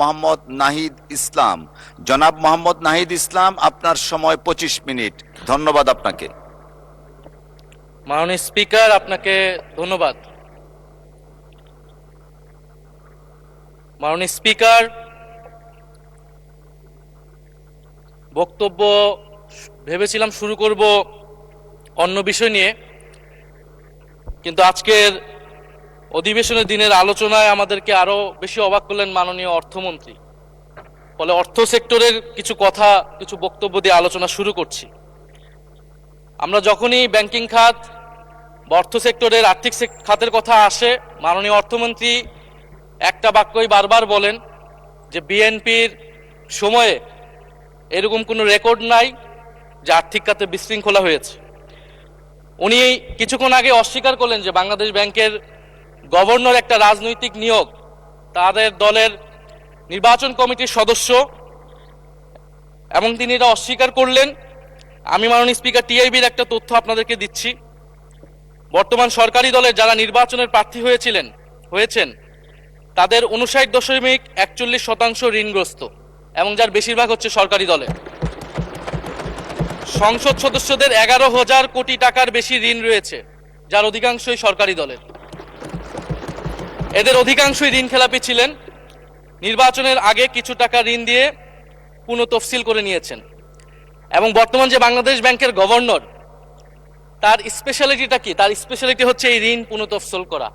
মোহাম্মদ নাহিদ ইসলাম। জনাব মোহাম্মদ নাহিদ ইসলাম, আপনার সময় 25 মিনিট। ধন্যবাদ আপনাকে। মাননীয় স্পিকার, আপনাকে ধন্যবাদ। মাননীয় স্পিকার, বক্তব্য ভেবেছিলাম শুরু করব অন্য বিষয় নিয়ে, কিন্তু আজকের অধিবেশনের দিনের আলোচনায় আমাদেরকে আরো বেশি অবাক করলেন মাননীয় অর্থমন্ত্রী। ফলে অর্থ সেক্টরের কিছু কথা, কিছু বক্তব্য দিয়ে আলোচনা শুরু করছি। আমরা যখনই ব্যাংকিং খাত বা অর্থ সেক্টরের আর্থিক খাতের কথা আসে, মাননীয় অর্থমন্ত্রী একটা বাক্যই বারবার বলেন যে বিএনপির সময়ে এরকম কোনো রেকর্ড নাই যে আর্থিক খাতে বিশৃঙ্খলা হয়েছে। উনি কিছুক্ষণ আগে অস্বীকার করলেন যে বাংলাদেশ ব্যাংকের গভর্নর একটা রাজনৈতিক নিয়োগ, তাদের দলের নির্বাচন কমিটির সদস্য, এবং তিনি এটা অস্বীকার করলেন। আমি মাননীয় স্পিকার টিআইবির একটা তথ্য আপনাদেরকে দিচ্ছি। বর্তমান সরকারি দলের যারা নির্বাচনের প্রার্থী হয়েছেন তাদের 59.41% ঋণগ্রস্ত, এবং যার বেশিরভাগ হচ্ছে সরকারি দলে। সংসদ সদস্যদের 11,000 কোটি টাকার বেশি ঋণ রয়েছে, যার অধিকাংশই সরকারি দলের। এদের অধিকাংশই ঋণ খেলাপি ছিলেন, নির্বাচনের আগে কিছু টাকা ঋণ দিয়ে পুনঃতফসিল করে নিয়েছেন। এবং বর্তমান যে বাংলাদেশ ব্যাংকের গভর্নর, তার স্পেশালিটিটা কি? তার স্পেশালিটি হচ্ছে এই ঋণ পুনঃতফসিল করা,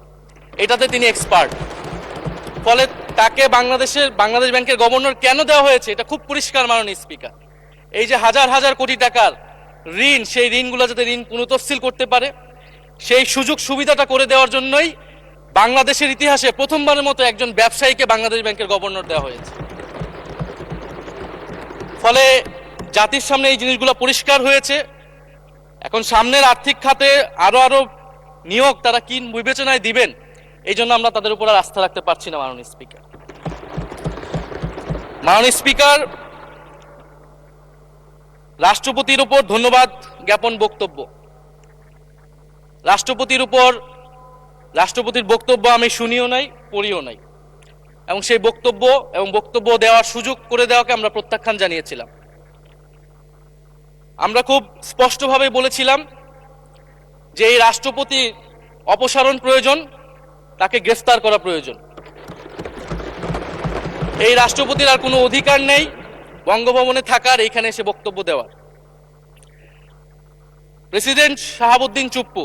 এটাতে তিনি এক্সপার্ট। ফলে তাকে বাংলাদেশ ব্যাংকের গভর্নর কেন দেওয়া হয়েছে এটা খুব পরিষ্কার মাননীয় স্পিকার। এই যে হাজার হাজার কোটি টাকার ঋণ, সেই ঋণগুলো যাতে ঋণ পুনঃতফসিল করতে পারে, সেই সুযোগ সুবিধাটা করে দেওয়ার জন্যই বাংলাদেশের ইতিহাসে প্রথমবারের মতো একজন ব্যবসায়ীকে বাংলাদেশ ব্যাংকের গভর্নর দেওয়া হয়েছে। ফলে জাতির সামনে এই জিনিসগুলো পরিষ্কার হয়েছে। এখন সামনের আর্থিক খাতে আরো নিয়োগ তারা কি বিবেচনায় দিবেন, এই জন্য আমরা তাদের উপর আর আস্থা রাখতে পারছি না মাননীয় স্পিকার। মাননীয় স্পিকার, রাষ্ট্রপতির উপর ধন্যবাদ জ্ঞাপন বক্তব্য। রাষ্ট্রপতির বক্তব্য আমি শুনিও নাই, পড়িও নাই, এবং সেই বক্তব্য দেওয়ার সুযোগ করে দেওয়াকে আমরা প্রত্যাখ্যান জানিয়েছিলাম। আমরা খুব স্পষ্টভাবে বলেছিলাম যে এই রাষ্ট্রপতি অপসারণ প্রয়োজন, তাকে গ্রেফতার করা প্রয়োজন। এই রাষ্ট্রপতির আর কোনো অধিকার নেই বঙ্গভবনে থাকার, এইখানে এসে বক্তব্য দেওয়ার। প্রেসিডেন্ট শাহাবুদ্দিন চুপ্পু,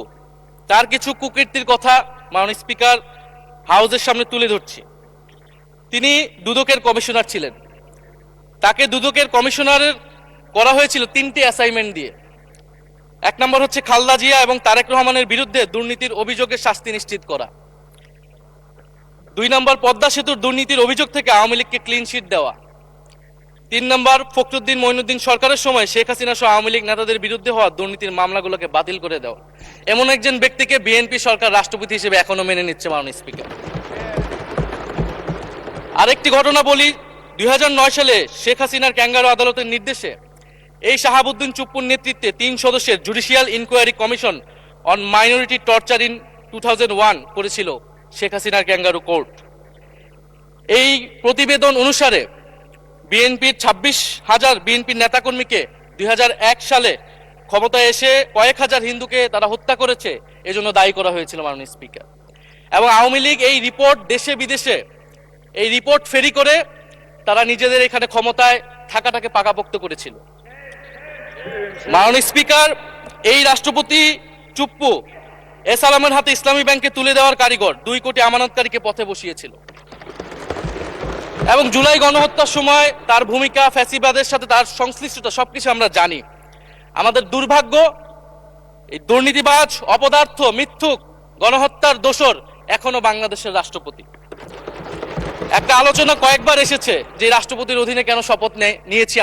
তার কিছু কুকীর্তির কথা মাননীয় স্পিকার হাউসের সামনে তুলে ধরছি। তিনি দুদকের কমিশনার ছিলেন। তাকে দুদকের কমিশনারের করা হয়েছিল 3টি অ্যাসাইনমেন্ট দিয়ে। 1 নম্বর হচ্ছে খালেদা জিয়া এবং তারেক রহমানের বিরুদ্ধে দুর্নীতির অভিযোগের শাস্তি নিশ্চিত করা। 2 নম্বর পদ্মা সেতুর দুর্নীতির অভিযোগ থেকে আওয়ামী লীগকে ক্লিন শিট দেওয়া। 3 নম্বর ফখরুদ্দিন মঈনুদ্দিন সরকারের সময় শেখ হাসিনা সহ আওয়ামী লীগ নেতাদের বিরুদ্ধে হওয়া দুর্নীতির মামলাগুলোকে বাতিল করে দেওয়া। এমন একজন ব্যক্তিকে বিএনপি সরকার রাষ্ট্রপতি হিসেবে এখনো মেনে নিচ্ছে মাননীয় স্পিকার। আরেকটি ঘটনা বলি, 2009 সালে শেখ হাসিনার ক্যাঙ্গারু আদালতের নির্দেশে এই শাহাবুদ্দিন চুপ্পুর নেতৃত্বে 3 সদস্যের judicial inquiry commission on minority torture in 2001 করেছিল শেখ হাসিনার ক্যাঙ্গারু কোর্ট। এই প্রতিবেদন অনুসারে বিএনপির 26,000 বিএনপির নেতাকর্মীকে 2001 সালে ক্ষমতায় এসে কয়েক হাজার হিন্দুকে তারা হত্যা করেছে, এজন্য দায়ী করা হয়েছিল মাননীয় স্পিকার। এবং আওয়ামী লীগ এই রিপোর্ট দেশে বিদেশে এই রিপোর্ট ফেরি করে তারা নিজেদের এখানে ক্ষমতায় থাকাটাকে পাকাপোক্ত করেছিল। মাননীয় স্পিকার, এই রাষ্ট্রপতি চুপ্পু এস আলমের হাতে ইসলামী ব্যাংকে তুলে দেওয়ার কারিগর, 2 কোটি আমানতকারীকে পথে বসিয়েছিল। এবং জুলাই গণহত্যার সময় তার ভূমিকা, ফ্যাসিবাদের সাথে তার সংশ্লিষ্টতা সবকিছু আমরা জানি। আমাদের দুর্ভাগ্য, এই দুর্নীতিবাজ, অপদার্থ, মিথ্যুক, গণহত্যার দোসর এখনো বাংলাদেশের রাষ্ট্রপতি। একটা আলোচনা কয়েকবার এসেছে যে রাষ্ট্রপতির অধীনে কেন শপথ নিয়েছি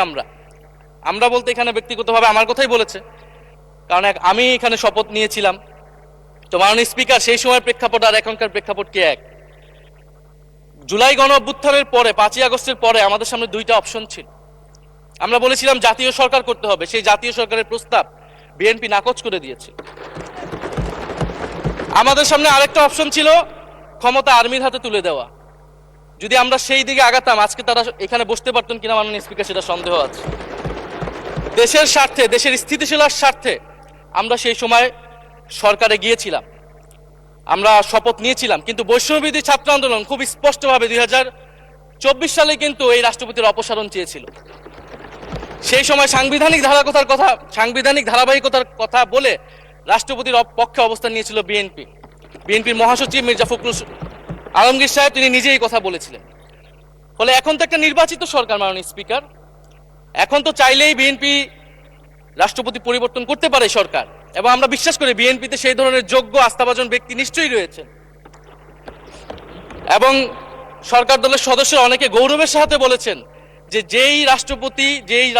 আমরা বলতে এখানে ব্যক্তিগতভাবে আমার কথাই বলেছে, কারণ আমি এখানে শপথ নিয়েছিলাম। তো মাননীয় স্পিকার, সেই সময়ের প্রেক্ষাপট আর এখনকার প্রেক্ষাপট কি এক? জুলাই গণ অভ্যুত্থানের পরে 5ই আগস্টের পরে আমাদের সামনে 2টা অপশন ছিল। আমরা বলেছিলাম জাতীয় সরকার করতে হবে, সেই জাতীয় সরকারের প্রস্তাব বিএনপি নাকচ করে দিয়েছে। আমাদের সামনে আরেকটা অপশন ছিল ক্ষমতা আর্মির হাতে তুলে দেওয়া। যদি আমরা সেই দিকে আগাতাম আজকে তারা এখানে বসতে পারতেন কিনা মাননীয় স্পিকার সেটা সন্দেহ আছে। দেশের স্বার্থে, দেশের স্থিতিশীলতার স্বার্থে আমরা সেই সময় সরকারে গিয়েছিলাম, আমরা শপথ নিয়েছিলাম, কিন্তু বৈষম্যবিরোধী ছাত্র আন্দোলন খুব স্পষ্টভাবে 2024 সালে কিন্তু এই রাষ্ট্রপতির অপসারণ চেয়েছিল। সেই সময় সাংবিধানিক ধারাবাহিকতার কথা বলে রাষ্ট্রপতির পক্ষে অবস্থান নিয়েছিল বিএনপির মহাসচিব মির্জা ফখরুল আলমগীর সাহেব, তিনি নিজেই কথা বলেছিলেন। ফলে এখন তো একটা নির্বাচিত সরকার মাননীয় স্পিকার, এখন তো চাইলেই বিএনপি রাষ্ট্রপতি পরিবর্তন করতে পারে সরকার, এবং আমরা বিশ্বাস করি বিএনপিতে সেই ধরনের যোগ্য আস্থাভাজন ব্যক্তি নিশ্চয়ই রয়েছে। এবং সরকার দলের সদস্যরা অনেকে গৌরবের সাথে বলেছেন যে যেই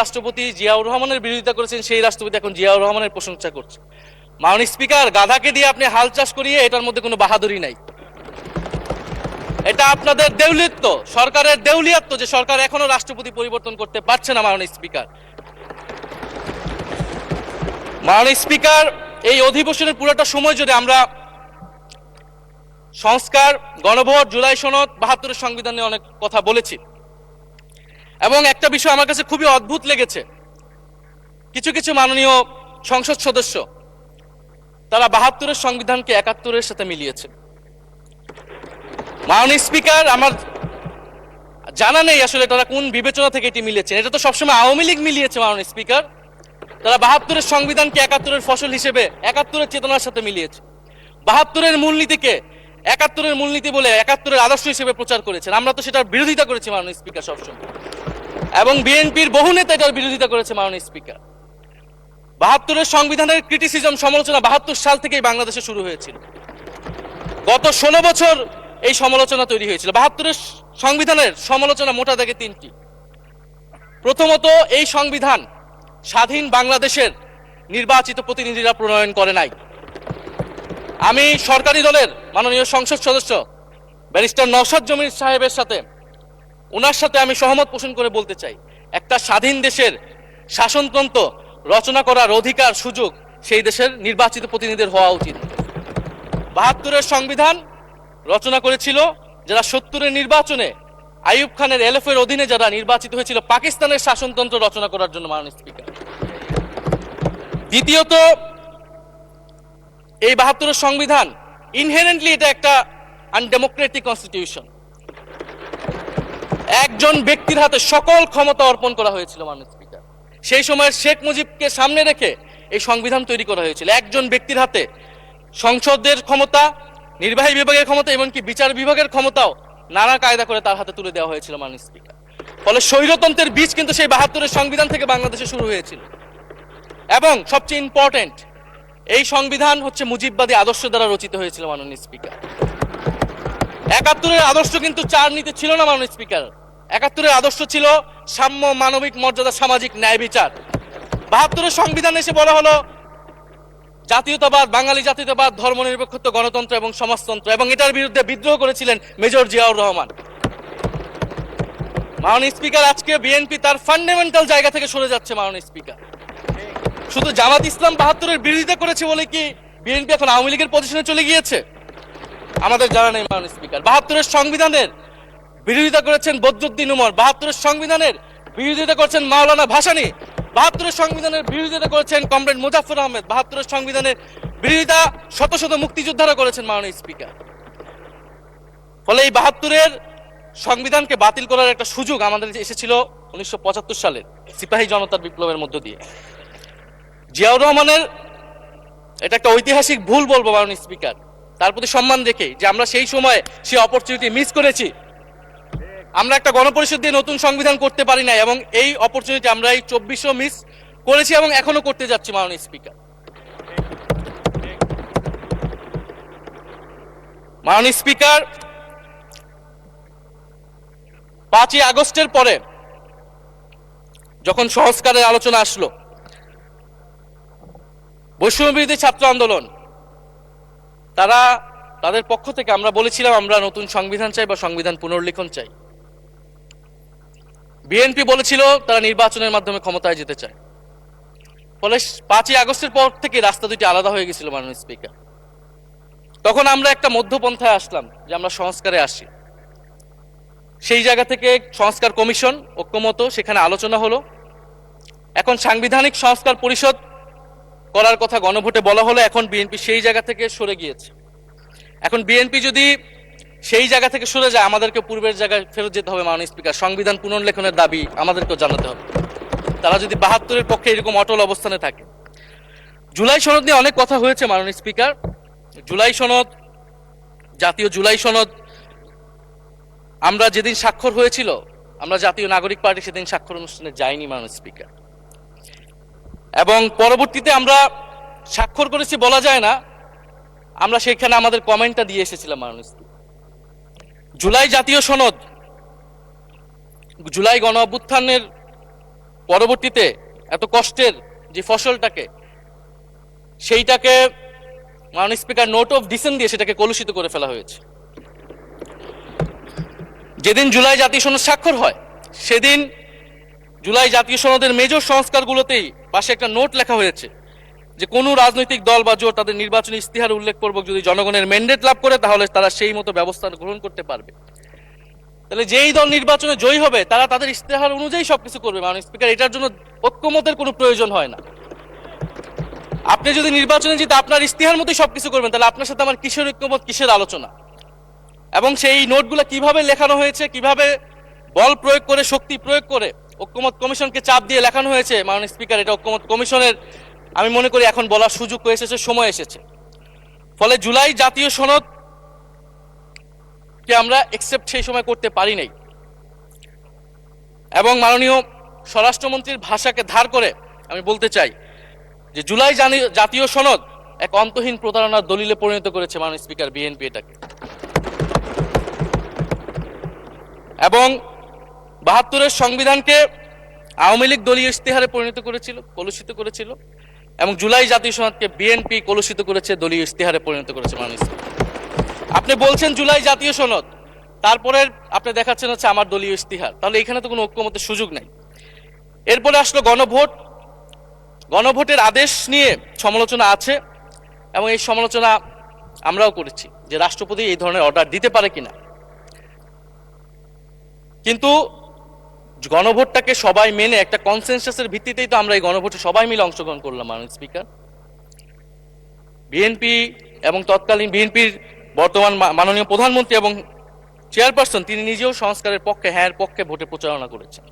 রাষ্ট্রপতি জিয়াউর রহমানের বিরোধিতা করেছেন সেই রাষ্ট্রপতি এখন জিয়াউর রহমানের প্রশংসা করছে। মাননীয় স্পিকার, গাধাকে দিয়ে আপনি হাল চাষ করিয়ে এটার মধ্যে কোনো বাহাদুরি নাই। এটা আপনাদের দেউলিয়ত্ব, সরকারের দেউলিয়াত্ব যে সরকার এখনো রাষ্ট্রপতি পরিবর্তন করতে পারছে না। মাননীয় স্পিকার, এই অধিবেশনের পুরোটা সময় যদি আমরা সংস্কার, গণভোট, জুলাই সনদ, 72-এর সংবিধান নিয়ে অনেক কথা বলেছি, এবং একটা বিষয় আমার কাছে খুবই অদ্ভুত লেগেছে, কিছু কিছু মাননীয় সংসদ সদস্য তারা 72-এর সংবিধানকে 71-এর সাথে মিলিয়েছে। মাননীয় স্পিকার, আমার জানা নেই আসলে তারা কোন বিবেচনা থেকে এটি মিলিয়েছেন। এটা তো সবসময় আওয়ামী লীগ মিলিয়েছে মাননীয় স্পিকার। তারা 72-এর সংবিধানকে 71-এর ফসল হিসেবে 71-এর চেতনার সাথে মিলিয়েছে। 72-এর মূলনীতিকে 71-এর মূলনীতি বলে 71-এর আদর্শ হিসেবে প্রচার করেছেন। আমরা তো সেটার বিরোধিতা করেছি মাননীয় স্পিকার সবসময়, এবং বিএনপির বহু নেতা এটার বিরোধিতা করেছে মাননীয় স্পিকার। 72-এর সংবিধানের ক্রিটিসিজম, সমালোচনা 72 সাল থেকেই বাংলাদেশে শুরু হয়েছিল। গত 16 বছর এই সমালোচনা তৈরি হয়েছিল। 72-এর সংবিধানের সমালোচনা মোটা দাগে 3টি। প্রথমত, এই সংবিধান স্বাধীন বাংলাদেশের নির্বাচিত প্রতিনিধিরা প্রণয়ন করে নাই। আমি সরকারি দলের মাননীয় সংসদ সদস্য ব্যারিস্টার নওশাদ জমির সাহেবের সাথে, ওনার সাথে আমি সহমত পোষণ করে বলতে চাই, একটা স্বাধীন দেশের শাসনতন্ত্র রচনা করার অধিকার, সুযোগ সেই দেশের নির্বাচিত প্রতিনিধিদের হওয়া উচিত। 72-এর সংবিধান রচনা করেছিল যারা 70-এর নির্বাচনে আইয়ুব খানের এলএফের অধীনে যারা নির্বাচিত হয়েছিল পাকিস্তানের শাসনতন্ত্র রচনা করার জন্য মাননীয় স্পিকার। দ্বিতীয়ত, এই 72-এর সংবিধান ইনহেরেন্টলি এটা একটা আনডেমোক্রেটিক কনস্টিটিউশন। একজন ব্যক্তির হাতে সকল ক্ষমতা অর্পণ করা হয়েছিল মাননীয় স্পিকার। সেই সময় শেখ মুজিবকে সামনে রেখে এই সংবিধান তৈরি করা হয়েছিল। একজন ব্যক্তির হাতে সংসদের ক্ষমতা, নির্বাহী বিভাগের ক্ষমতা, এমনকি বিচার বিভাগের ক্ষমতাও নানা কায়দা করে তার হাতে তুলে দেওয়া হয়েছিল মাননীয় স্পিকার। ফলে স্বৈরতন্ত্রের বীজ কিন্তু সেই 72-এর সংবিধান থেকে বাংলাদেশে শুরু হয়েছিল। এবং সবচেয়ে ইম্পর্টেন্ট, এই সংবিধান হচ্ছে মুজিববাদী আদর্শ দ্বারা রচিত হয়েছিল মাননীয় স্পিকার। 71-এর আদর্শ কিন্তু 4 নীতি ছিল না মাননীয় স্পিকার। 71-এর আদর্শ ছিল সাম্য, মানবিক মর্যাদা, সামাজিক ন্যায় বিচার। 72-এর সংবিধান এসে বলা হলো জাতীয়তাবাদ, বাঙালি জাতীয়তাবাদ, ধর্মনিরপেক্ষত্ব, গণতন্ত্র এবং সমাজতন্ত্র, এবং এটার বিরুদ্ধে বিদ্রোহ করেছিলেন মেজর জিয়াউর রহমান। মাননীয় স্পিকার, আজকে বিএনপি তার ফান্ডামেন্টাল জায়গা থেকে সরে যাচ্ছে মাননীয় স্পিকার। শুধু জামাত ইসলাম 72-এর বিরোধিতা করেছে বলে কি বিএনপি এখন আওয়ামী লীগের পজিশনে চলে গিয়েছে? আমাদের জানা নেই মাননীয় স্পিকার। 72-এর সংবিধানের বিরোধিতা করেছেন বদরুদ্দিন উমর, 72-এর সংবিধানের বিরোধিতা করেছেন মাওলানা ভাসানী, 72-এর সংবিধানের বিরোধিতা করেছেন কমরেড মুজাফফর আহমেদ, 72-এর সংবিধানের বিরোধিতা শত শত মুক্তিযোদ্ধারা করেছেন মাননীয় স্পিকার। ফলে এই 72-এর সংবিধানকে বাতিল করার একটা সুযোগ আমাদের এসেছিল 1975 সালের সিপাহী জনতার বিপ্লবের মধ্য দিয়ে। জিয়াউর রহমানের এটা একটা ঐতিহাসিক ভুল বলবো মাননীয় স্পিকার, তার প্রতি সম্মান রেখে, যে আমরা সেই সময় সেই অপরচুনিটি মিস করেছি। আমরা একটা গণপরিষদ দিয়ে নতুন সংবিধান করতে পারি নাই, এবং এই অপরচুনিটি আমরা এই 2400 মিস করেছি এবং এখনো করতে যাচ্ছি মাননীয় স্পিকার। মাননীয় স্পিকার, 5ই আগস্টের পরে যখন সংস্কারের আলোচনা আসলো, বৈষম্যবিরোধী ছাত্র আন্দোলন তাদের পক্ষ থেকে আমরা বলেছিলাম আমরা নতুন সংবিধান চাই বা সংবিধান পুনর্লিখন চাই। বিএনপি বলেছিল তারা নির্বাচনের মাধ্যমে ক্ষমতায় যেতে চায়। ফলে 5ই আগস্টের পর থেকে রাস্তা দুটি আলাদা হয়ে গেছিল মাননীয় স্পিকার। তখন আমরা একটা মধ্যপন্থায় আসলাম যে আমরা সংস্কারে আসি। সেই জায়গা থেকে সংস্কার কমিশন ঐক্যমত সেখানে আলোচনা হলো। এখন সাংবিধানিক সংস্কার পরিষদ করার কথা গণভোটে বলা হলো, এখন বিএনপি সেই জায়গা থেকে সরে গিয়েছে। এখন বিএনপি যদি সেই জায়গা থেকে সরে যায়, আমাদেরকে পূর্বের জায়গায় ফেরত যেতে হবে। মাননীয় স্পিকার, সংবিধান পুনর্লেখনের দাবি আমাদেরকেও জানাতে হবে। তারা যদি ৭২-এর পক্ষে এরকম অটল অবস্থানে থাকে। জুলাই সনদ নিয়ে অনেক কথা হয়েছে মাননীয় স্পিকার। জুলাই সনদ, জাতীয় জুলাই সনদ, আমরা যেদিন স্বাক্ষর হয়েছিল, আমরা জাতীয় নাগরিক পার্টি সেদিন স্বাক্ষর অনুষ্ঠানে যাইনি মাননীয় স্পিকার, এবং পরবর্তীতে আমরা স্বাক্ষর করেছি বলা যায় না, আমরা সেখানে আমাদের কমেন্টটা দিয়ে এসেছিলাম মাননীয় স্পিকার। জুলাই জাতীয় সনদ, জুলাই গণ অভ্যুত্থানের পরবর্তীতে এত কষ্টের যে ফসলটাকে, সেইটাকে মাননীয় স্পিকার নোট অফ ডিসেন্ট দিয়ে সেটাকে কলুষিত করে ফেলা হয়েছে। যেদিন জুলাই জাতীয় সনদ স্বাক্ষর হয়, সেদিন জুলাই জাতীয় সনদের মেজর সংস্কারগুলোতেই পাশে একটা নোট লেখা হয়েছে যে কোনো রাজনৈতিক দল বা জোট তাদের নির্বাচনী ইস্তিহার উল্লেখপূর্বক যদি জনগণের ম্যান্ডেট লাভ করে, তাহলে তারা সেই মতো ব্যবস্থা গ্রহণ করতে পারবে। তাহলে যেই দল নির্বাচনে জয়ী হবে তারা তাদের ইস্তেহার অনুযায়ী সবকিছু করবে মাননীয় স্পিকার। এটার জন্য ঐক্যমতের কোনো প্রয়োজন হয় না। আপনি যদি নির্বাচনে জিতে আপনার ইস্তেহার মতোই সবকিছু করবেন, তাহলে আপনার সাথে আমার কিসের ঐক্যমত, কিসের আলোচনা? এবং সেই নোটগুলো কিভাবে লেখানো হয়েছে, কিভাবে বল প্রয়োগ করে, শক্তি প্রয়োগ করে ঐক্যমত কমিশনকে চাপ দিয়ে লেখানো হয়েছে মাননীয় স্পিকার, এটা ঐক্যমত কমিশনের আমি মনে করি এখন বলার সুযোগ হয়ে এসেছে, সময় এসেছে। ফলে জুলাই জাতীয় সনদ কে আমরা একসেপ্ট সেই সময় করতে পারি নাই, এবং মাননীয় স্বরাষ্ট্রমন্ত্রীর ভাষাকে ধার করে আমি বলতে চাই যে জুলাই জাতীয় সনদ এক অন্তহীন প্রতারণার দলিলে পরিণত করেছে মাননীয় স্পিকার বিএনপি এটাকে। এবং ৭২-এর সংবিধানকে আওয়ামী লীগ দলীয় ইস্তেহারে পরিণত করেছিল, কলুষিত করেছিল, এবং জুলাই জাতীয় সনদকে বিএনপি কলুষিত করেছে, দলীয় ইস্তেহারে পরিণত করেছে মাননীয় স্পিকার। আপনি বলছেন জুলাই জাতীয় সনদ, তারপরে আপনি দেখাচ্ছেন হচ্ছে আমার দলীয় ইস্তিহার, তাহলে এখানে তো কোনো ঐক্যমতের সুযোগ নাই। এরপরে আসলো গণভোট। গণভোটের আদেশ নিয়ে সমালোচনা আছে, এবং এই সমালোচনা আমরাও করেছি যে রাষ্ট্রপতি এই ধরনের অর্ডার দিতে পারে কিনা। কিন্তু গণভোটটাকে সবাই মেনে একটা কনসেনসাসের ভিত্তিতেই তো আমরা এই গণভোটে সবাই মিলে অংশগ্রহণ করলাম মাননীয় স্পিকার। বিএনপি এবং তৎকালীন বিএনপির বর্তমান মাননীয় প্রধানমন্ত্রী এবং চেয়ারপারসন, তিনি নিজেও সংস্কারের পক্ষে, হ্যাঁ পক্ষে ভোটে প্রচারণা করেছেন।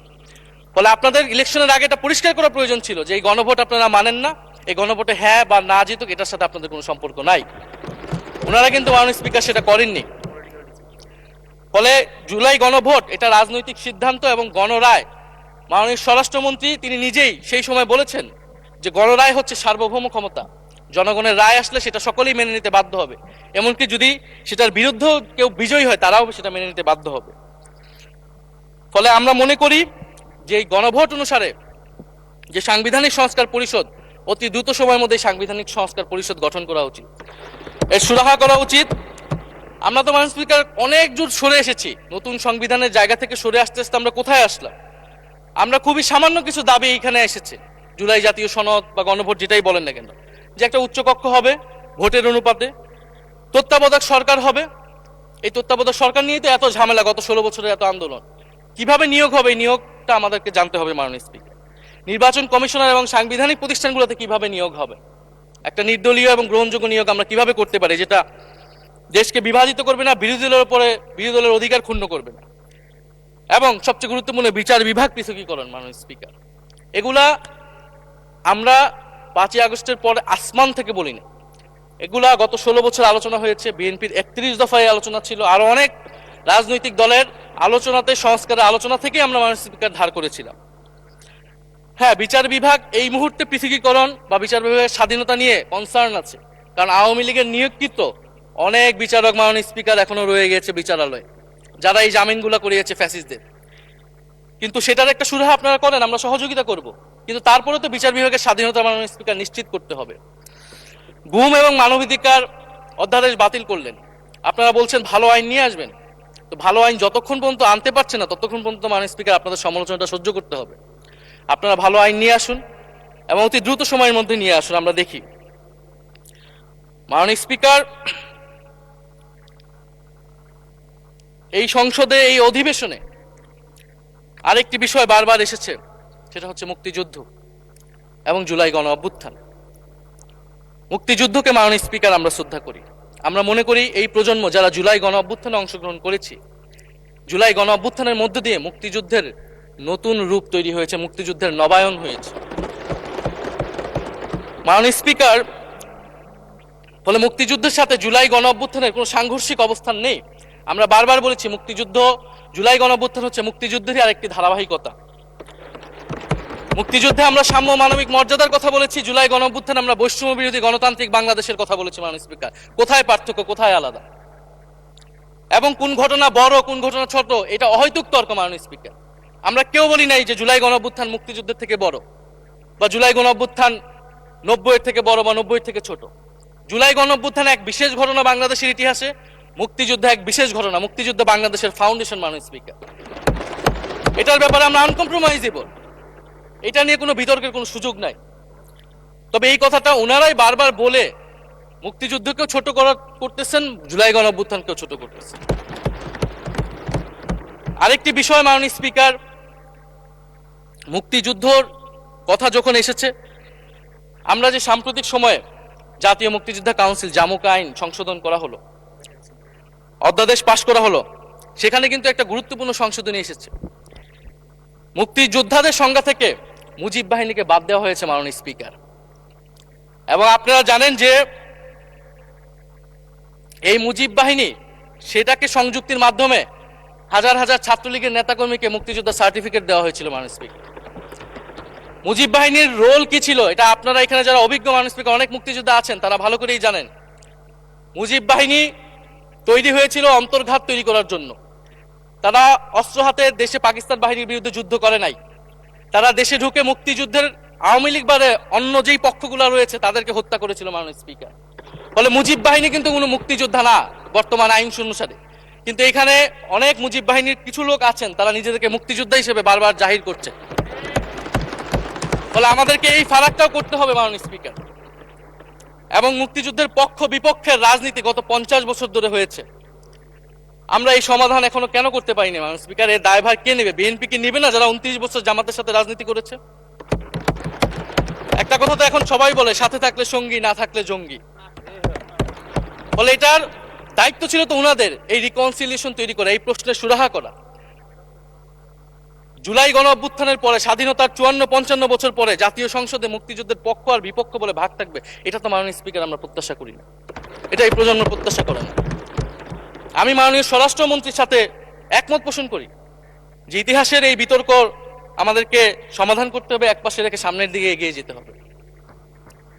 ফলে আপনাদের ইলেকশনের আগে এটা পরিষ্কার করা প্রয়োজন ছিল যে এই গণভোট আপনারা মানেন না, এই গণভোটে হ্যাঁ বা না জিতুক এটার সাথে আপনাদের কোনো সম্পর্ক নাই। ওনারা কিন্তু মাননীয় স্পিকার সেটা করেননি। ফলে জুলাই গণভোট এটা রাজনৈতিক সিদ্ধান্ত এবং গণরায়। মাননীয় স্বরাষ্ট্রমন্ত্রী তিনি নিজেই সেই সময় বলেছেন যে গণরায় হচ্ছে সার্বভৌম ক্ষমতা, জনগণের রায় আসলে সেটা সকলেই মেনে নিতে বাধ্য হবে, এমনকি যদি সেটার বিরুদ্ধেও কেউ বিজয়ী হয় তারাও সেটা মেনে নিতে বাধ্য হবে। ফলে আমরা মনে করি যে এই গণভোট অনুসারে যে সাংবিধানিক সংস্কার পরিষদ, অতি দ্রুত সময়ের মধ্যে সাংবিধানিক সংস্কার পরিষদ গঠন করা উচিত, এর সুরাহা করা উচিত। আমরা তো মাননীয় স্পিকার অনেক দূর সরে এসেছি, নতুন সংবিধানের জায়গা থেকে সরে আসতে আসতে আমরা কোথায় আসলাম? আমরা খুবই সামান্য কিছু দাবি এখানে এসেছে, জুলাই জাতীয় সনদ বা গণভোট যেটাই বলেন না কেন, যে একটা উচ্চকক্ষ হবে ভোটের অনুপাতে, তত্ত্বাবধায়ক সরকার হবে। এই তত্ত্বাবধায়ক সরকার নিয়েই তো এত ঝামেলা, গত 16 বছরের এত আন্দোলন। কিভাবে নিয়োগ হবে এই নিয়োগটা আমাদেরকে জানতে হবে মাননীয় স্পিকার। নির্বাচন কমিশনার এবং সাংবিধানিক প্রতিষ্ঠানগুলোতে কিভাবে নিয়োগ হবে, একটা নির্দলীয় এবং গ্রহণযোগ্য নিয়োগ আমরা কিভাবে করতে পারি, যেটা দেশকে বিভাজিত করবে না, বিরোধী দলের উপরে বিরোধী দলের অধিকার ক্ষুণ্ণ করবে না, এবং সবচেয়ে গুরুত্বপূর্ণ বিচার বিভাগ পৃথকীকরণ মাননীয় স্পিকার। এগুলা আমরা 5ই আগস্টের পরে আসমান থেকে বলি না, এগুলা গত 16 বছর আলোচনা হয়েছে। বিএনপির 31 দফায় আলোচনা ছিল, আরো অনেক রাজনৈতিক দলের আলোচনাতে, সংস্কারের আলোচনা থেকে আমরা মাননীয় স্পিকার ধার করেছিলাম। হ্যাঁ, বিচার বিভাগ এই মুহূর্তে পৃথকীকরণ বা বিচার বিভাগের স্বাধীনতা নিয়ে কনসার্ন আছে, কারণ আওয়ামী লীগের নিয়োগকৃত অনেক বিচারক মাননীয় স্পিকার এখনো রয়ে গেছে বিচারালয়ে, যারা এই জামিনগুলো করিয়েছে ফ্যাসিস্টদের। কিন্তু সেটার একটা সুরাহা আপনারা করেন, আমরা সহযোগিতা করব, কিন্তু তারপরে তো বিচার বিভাগের স্বাধীনতা মাননীয় স্পিকার নিশ্চিত করতে হবে। গুম এবং মানবাধিকার অধ্যাদেশ বাতিল করলেন, আপনারা বলছেন ভালো আইন নিয়ে আসবেন। তো ভালো আইন যতক্ষণ পর্যন্ত আনতে পারছেন না, ততক্ষণ পর্যন্ত মাননীয় স্পিকার আপনাদের সমালোচনাটা সহ্য করতে হবে। আপনারা ভালো আইন নিয়ে আসুন এবং অতি দ্রুত সময়ের মধ্যে নিয়ে আসুন, আমরা দেখি। মাননীয় স্পিকার, এই সংসদে এই অধিবেশনে আরেকটি বিষয় বারবার এসেছে, সেটা হচ্ছে মুক্তিযুদ্ধ এবং জুলাই গণ অভ্যুত্থান। মুক্তিযুদ্ধকে মাননীয় স্পিকার আমরা শ্রদ্ধা করি। আমরা মনে করি এই প্রজন্ম যারা জুলাই গণ অভ্যুত্থানে অংশগ্রহণ করেছি, জুলাই গণ অভ্যুত্থানের মধ্য দিয়ে মুক্তিযুদ্ধের নতুন রূপ তৈরি হয়েছে, মুক্তিযুদ্ধের নবায়ন হয়েছে। মাননীয় স্পিকার, ফলে মুক্তিযুদ্ধের সাথে জুলাই গণ অভ্যুত্থানের কোনো সাংঘর্ষিক অবস্থান নেই। আমরা বারবার বলেছি মুক্তিযুদ্ধ, জুলাই গণ অভ্যুত্থান হচ্ছে মুক্তিযুদ্ধেরই আরেকটি ধারাবাহিকতা। মুক্তিযুদ্ধে আমরা সাম্য মানবিক মর্যাদার কথা বলেছি, জুলাই গণ অভ্যুত্থানে আমরা বৈষম্য বিরোধী গণতান্ত্রিক বাংলাদেশের কথা বলেছি। মাননীয় স্পিকার, কোথায় পার্থক্য, কোথায় আলাদা, এবং কোন ঘটনা বড় কোন ঘটনা ছোট, এটা অহৈতুক তর্ক। মাননীয় স্পিকার, আমরা কেউ বলি নাই যে জুলাই গণ অভ্যুত্থান মুক্তিযুদ্ধের থেকে বড়, বা জুলাই গণ অভ্যুত্থান 90-এর থেকে বড় বা 90-এর থেকে ছোট। জুলাই গণ অভ্যুত্থান এক বিশেষ ঘটনা বাংলাদেশের ইতিহাসে, মুক্তিযুদ্ধ এক বিশেষ ঘটনা, মুক্তিযুদ্ধ বাংলাদেশের ফাউন্ডেশন। মাননীয় স্পিকার, এটার ব্যাপারে আমরা আনকম্প্রোমাইজেবল, এটা নিয়ে কোনো বিতর্কের কোনো সুযোগ নাই। তবে এই কথাটা ওনারাই বারবার বলে মুক্তিযুদ্ধকেও ছোট করতেছেন, জুলাই গণ অভ্যুত্থানকেও ছোট করতেছেন। আরেকটি বিষয় মাননীয় স্পিকার, মুক্তিযুদ্ধর কথা যখন এসেছে, আমরা যে সাম্প্রতিক সময়ে জাতীয় মুক্তিযোদ্ধা কাউন্সিল জামুক আইন সংশোধন করা হলো, অধ্যাদেশ পাশ করা হলো, সেখানে কিন্তু একটা গুরুত্বপূর্ণ সংশোধনী এসেছে। মুক্তিযোদ্ধাদের সংজ্ঞা থেকে মুজিব বাহিনীকে বাদ দেওয়া হয়েছে। মাননীয় স্পিকার, এবং আপনারা জানেন যে এই মুজিব বাহিনী, সেটাকে সংযুক্তির মাধ্যমে হাজার হাজার ছাত্রলীগের নেতাকর্মীকে মুক্তিযোদ্ধা সার্টিফিকেট দেওয়া হয়েছিল। মাননীয় স্পিকার, মুজিব বাহিনীর রোল কি ছিল এটা আপনারা এখানে যারা অভিজ্ঞ মাননীয় স্পিকার অনেক মুক্তিযোদ্ধা আছেন তারা ভালো করেই জানেন। মুজিব বাহিনী তৈরি হয়েছিল অন্তর্ঘাত তৈরি করার জন্য। তারা অস্ত্র হাতে দেশে পাকিস্তান বাহিনীর বিরুদ্ধে যুদ্ধ করে নাই, তারা দেশে ঢুকে মুক্তিযুদ্ধের আওয়ামী লীগ বারে অন্য যেই পক্ষগুলো রয়েছে তাদেরকে হত্যা করেছিল। মাননীয় স্পিকার, ফলে মুজিব বাহিনী কিন্তু কোনো মুক্তিযোদ্ধা না বর্তমান আইন অনুসারে। কিন্তু এখানে অনেক মুজিব বাহিনীর কিছু লোক আছেন, তারা নিজেদেরকে মুক্তিযোদ্ধা হিসেবে বারবার জাহির করছে। ফলে আমাদেরকে এই ফারাকটাও করতে হবে মাননীয় স্পিকার। এবং মুক্তিযুদ্ধের পক্ষ বিপক্ষের রাজনীতি গত 50 বছর ধরে হয়েছে, আমরা এই সমাধান এখনো কেন করতে পারিনি? মাননীয় স্পিকার, এর দায়ভার কে নেবে? বিএনপি কি নেবে না, যারা 29 বছর জামাতের সাথে রাজনীতি করেছে? একটা কথা তো এখন সবাই বলে, সাথে থাকলে সঙ্গী, না থাকলে জঙ্গি। ফলে এটার দায়িত্ব ছিল তো উনাদের, এই রিকনসিলিয়েশন তৈরি করা, এই প্রশ্নের সুরাহা করা। জুলাই গণ অভ্যুত্থানের পরে, স্বাধীনতার 54-55 বছর পরে জাতীয় সংসদে মুক্তিযুদ্ধের পক্ষ আর বিপক্ষ বলে ভাগ থাকবে, এটা তো মাননীয় স্পিকার আমরা প্রত্যাশা করি না, এটা এই প্রজন্ম প্রত্যাশা করে না। আমি মাননীয় স্বরাষ্ট্রমন্ত্রীর সাথে একমত পোষণ করি যে ইতিহাসের এই বিতর্ক আমাদেরকে সমাধান করতে হবে, একপাশে রেখে সামনের দিকে এগিয়ে যেতে হবে,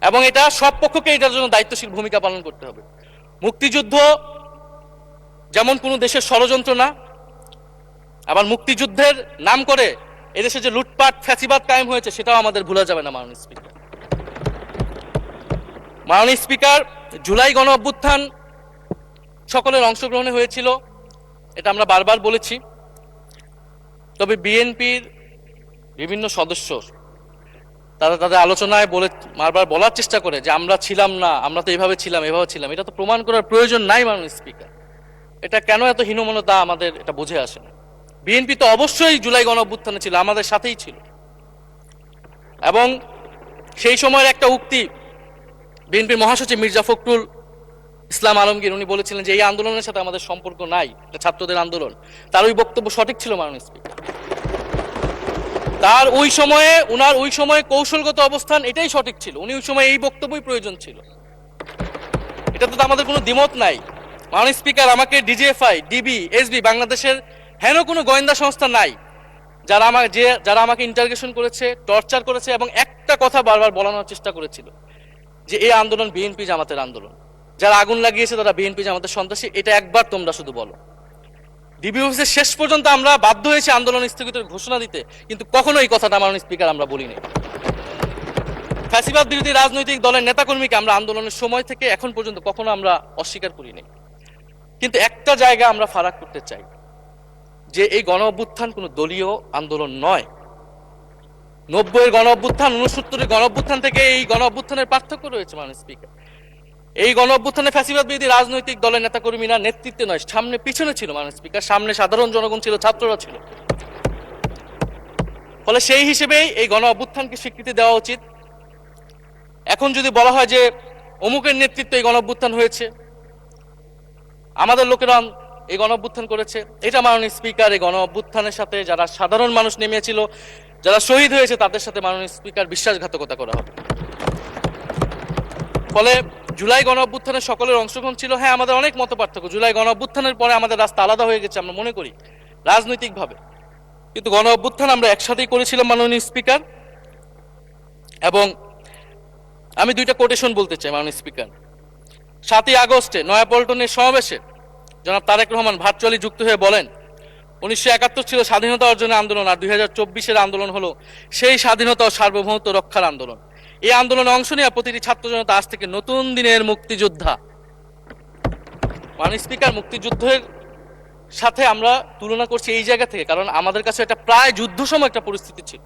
এবং এটা সব পক্ষকে এটার জন্য দায়িত্বশীল ভূমিকা পালন করতে হবে। মুক্তিযুদ্ধ যেমন কোনো দেশের ষড়যন্ত্র না, আবার মুক্তিযুদ্ধের নাম করে এদেশে যে লুটপাট ফ্যাসিবাদ কায়েম হয়েছে সেটাও আমাদের ভুলা যাবে না। মাননীয় স্পিকার, মাননীয় স্পিকার, জুলাই গণ অভ্যুত্থান সকলের অংশগ্রহণে হয়েছিল, এটা আমরা বারবার বলেছি। তবে বিএনপির বিভিন্ন সদস্য তারা তাদের আলোচনায় বারবার বলার চেষ্টা করে যে আমরা ছিলাম না, আমরা তো এভাবে ছিলাম, এভাবে ছিলাম। এটা তো প্রমাণ করার প্রয়োজন নাই মাননীয় স্পিকার। এটা কেন এত হীনমন্যতা আমাদের এটা বুঝে আসে না। বিএনপি তো অবশ্যই জুলাই গণ অভ্যুত্থানে ছিল, আমাদের সাথেই ছিল, এবং সেই সময়ের একটা উক্তি বিএনপির মহাসচিব মির্জা ফখরুল ইসলাম আলমগীর, উনি বলেছিলেন যে এই আন্দোলনের সাথে আমাদের সম্পর্ক নাই, এটা ছাত্রদের আন্দোলন। তার ওই বক্তব্য সঠিক ছিল মাননীয় স্পিকার। তার উনার ওই সময়ে কৌশলগত অবস্থান এটাই সঠিক ছিল, উনি ওই সময় এই বক্তব্যই প্রয়োজন ছিল, এটাতে তো আমাদের কোনো দ্বিমত নাই। মাননীয় স্পিকার, আমাকে ডিজিএফআই, ডিবি, এসবি, বাংলাদেশের হেন কোনো গোয়েন্দা সংস্থা নাই যারা আমাকে ইন্টারগেশন করেছে, টর্চার করেছে, এবং একটা কথা বারবার বলানোর চেষ্টা করেছিল যে এই আন্দোলন বিএনপি জামাতের আন্দোলন, যারা আগুন লাগিয়েছে তারা বিএনপি জামাতের সন্ত্রাসী। এটা একবার তোমরা শুধু বলো। ডিবি অফিসের শেষ পর্যন্ত আমরা বাধ্য হয়েছি আন্দোলন স্থগিতের ঘোষণা দিতে, কিন্তু কখনো এই কথাটা মাননীয় স্পিকার আমরা বলিনি। ফ্যাসিবাদ বিরোধী রাজনৈতিক দলের নেতাকর্মীকে আমরা আন্দোলনের সময় থেকে এখন পর্যন্ত কখনো আমরা অস্বীকার করিনি। কিন্তু একটা জায়গা আমরা ফারাক করতে চাই, যে এই গণ অভ্যুত্থান কোনো দলীয় আন্দোলন নয়। 90-এর গণ অভ্যুত্থান, 69-এর গণ অভ্যুত্থান থেকে এই গণ অভ্যুত্থানের পার্থক্য রয়েছে মাননীয় স্পিকার। এই গণ অভ্যুত্থানে ফ্যাসিবাদ বিরোধী রাজনৈতিক দলের নেতাকর্মীরা নেতৃত্বে নয়, সামনে পিছনে ছিল মাননীয় স্পিকার, সামনে সাধারণ জনগণ ছিল, ছাত্ররা ছিল। ফলে সেই হিসেবেই এই গণ অভ্যুত্থানকে স্বীকৃতি দেওয়া উচিত। এখন যদি বলা হয় যে অমুকের নেতৃত্বে এই গণ অভ্যুত্থান হয়েছে, আমাদের লোকেরা এই গণ অভ্যুত্থান করেছে, এটা মাননীয় স্পিকার এই গণ অভ্যুত্থানের সাথে যারা সাধারণ মানুষ নেমেছিল, যারা শহীদ হয়েছে, তাদের সাথে মাননীয় স্পিকার বিশ্বাসঘাতকতা করা হবে। ফলে জুলাই গণ অভ্যুত্থানের সকলের অংশগ্রহণ ছিল। হ্যাঁ, আমাদের অনেক মত পার্থক্য, জুলাই গণ অভ্যুত্থানের পরে আমাদের রাস্তা আলাদা হয়ে গেছে আমরা মনে করি রাজনৈতিকভাবে, কিন্তু গণ অভ্যুত্থান আমরা একসাথেই করেছিলাম মাননীয় স্পিকার। এবং আমি দুইটা কোটেশন বলতে চাই মাননীয় স্পিকার। 7ই আগস্টে নয়াপল্টনের সমাবেশে জনাব তারেক রহমান ভার্চুয়ালি যুক্ত হয়ে বলেন, 1971 ছিল স্বাধীনতা অর্জনের আন্দোলন, আর 2024-এর আন্দোলন হলো সেই স্বাধীনতা ও সার্বভৌমত্ব রক্ষার আন্দোলন। এই আন্দোলনে অংশ নেওয়া প্রতিটি ছাত্র জনতা আজ থেকে নতুন দিনের মুক্তিযোদ্ধা। মাননীয় স্পিকার, মুক্তিযুদ্ধের সাথে আমরা তুলনা করছি এই জায়গা থেকে, কারণ আমাদের কাছে একটা প্রায় যুদ্ধ সময় একটা পরিস্থিতি ছিল।